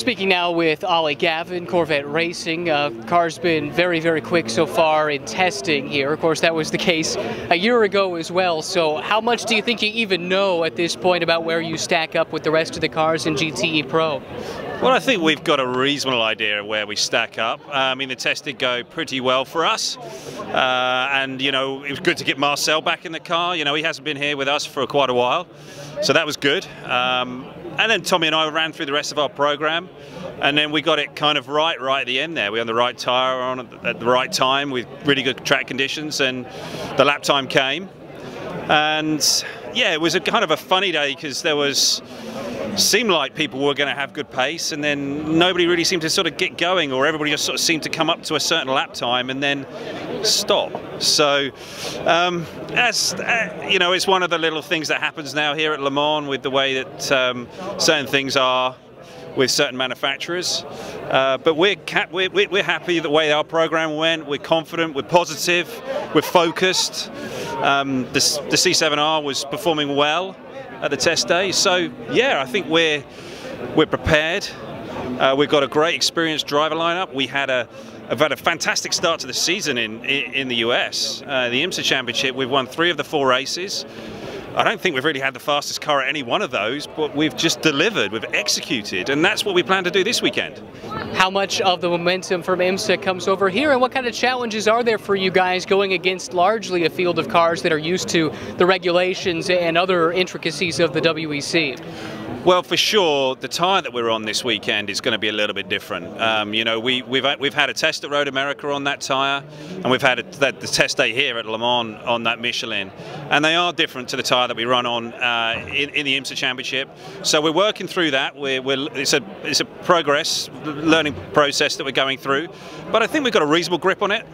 Speaking now with Gavin, Corvette Racing. Car's been very, very quick so far in testing here. Of course, that was the case a year ago as well. So how much do you think you even know at this point about where you stack up with the rest of the cars in GTE-Pro? Well, I think we've got a reasonable idea of where we stack up. I mean, the test did go pretty well for us. And, you know, it was good to get Marcel back in the car. You know, he hasn't been here with us for quite a while. So that was good. And then Tommy and I ran through the rest of our program, and then we got it kind of right at the end there. We had the right tyre on at the right time with really good track conditions, and the lap time came. And yeah, it was a kind of a funny day because seemed like people were going to have good pace, and then nobody really seemed to sort of get going, or everybody just sort of seemed to come up to a certain lap time and then stop. So you know, it's one of the little things that happens now here at Le Mans with the way that certain things are with certain manufacturers. But we're happy the way our program went. We're confident, we're positive, we're focused. The C7R was performing well at the test day, so yeah, I think we're prepared. We've got a great experienced driver lineup. We've had a fantastic start to the season in the US. The IMSA Championship, we've won 3 of the 4 races. I don't think we've really had the fastest car at any one of those, but we've just delivered, we've executed, and that's what we plan to do this weekend. How much of the momentum from IMSA comes over here, and what kind of challenges are there for you guys going against largely a field of cars that are used to the regulations and other intricacies of the WEC? Well, for sure, the tyre that we're on this weekend is going to be a little bit different. You know, we've had a test at Road America on that tyre, and we've had the test day here at Le Mans on that Michelin, and they are different to the tyre that we run on in the IMSA Championship. So we're working through that. It's a progress learning process that we're going through, but I think we've got a reasonable grip on it.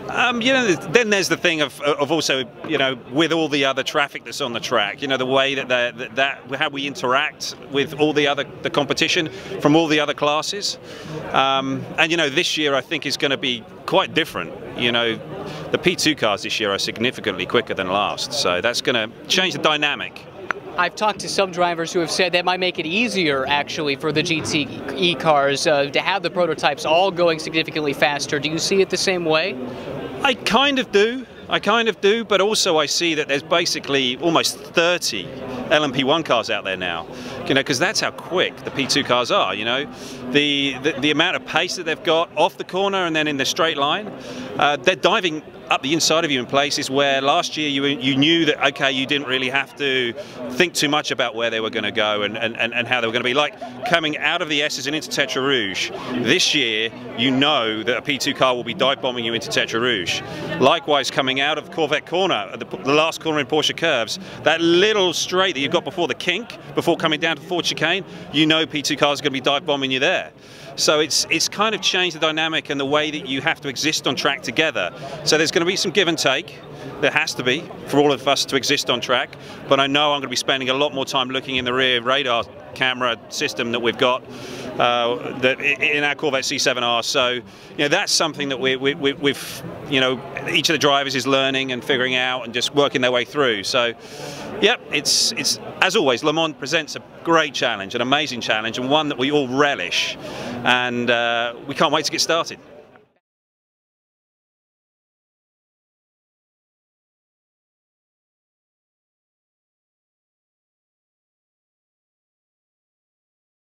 You know, then there's the thing of also, you know, with all the other traffic that's on the track, you know, the way that how we interact with all the competition from all the other classes. And you know, this year I think is going to be quite different. You know, the P2 cars this year are significantly quicker than last, so that's going to change the dynamic. I've talked to some drivers who have said that might make it easier, actually, for the GTE cars to have the prototypes all going significantly faster. Do you see it the same way? I kind of do, but also I see that there's basically almost 30 LMP1 cars out there now, you know, because that's how quick the P2 cars are. You know, the amount of pace that they've got off the corner and then in the straight line, they're diving up the inside of you in places where last year you knew that, okay, you didn't really have to think too much about where they were going to go and how they were going to be. Like coming out of the S's and into Tetra Rouge, this year you know that a P2 car will be dive bombing you into Tetra Rouge. Likewise, coming out of Corvette corner, the last corner in Porsche curves, that little straight that you've got before the kink, before coming down to Ford chicane, you know P2 cars are going to be dive bombing you there. So it's kind of changed the dynamic and the way that you have to exist on track together. So there's going to be some give and take. There has to be for all of us to exist on track. But I know I'm going to be spending a lot more time looking in the rear radar camera system that we've got in our Corvette C7R. So you know, that's something that we've you know, each of the drivers is learning and figuring out and just working their way through. So yep, it's as always, Le Mans presents a great challenge, an amazing challenge, and one that we all relish, and we can't wait to get started.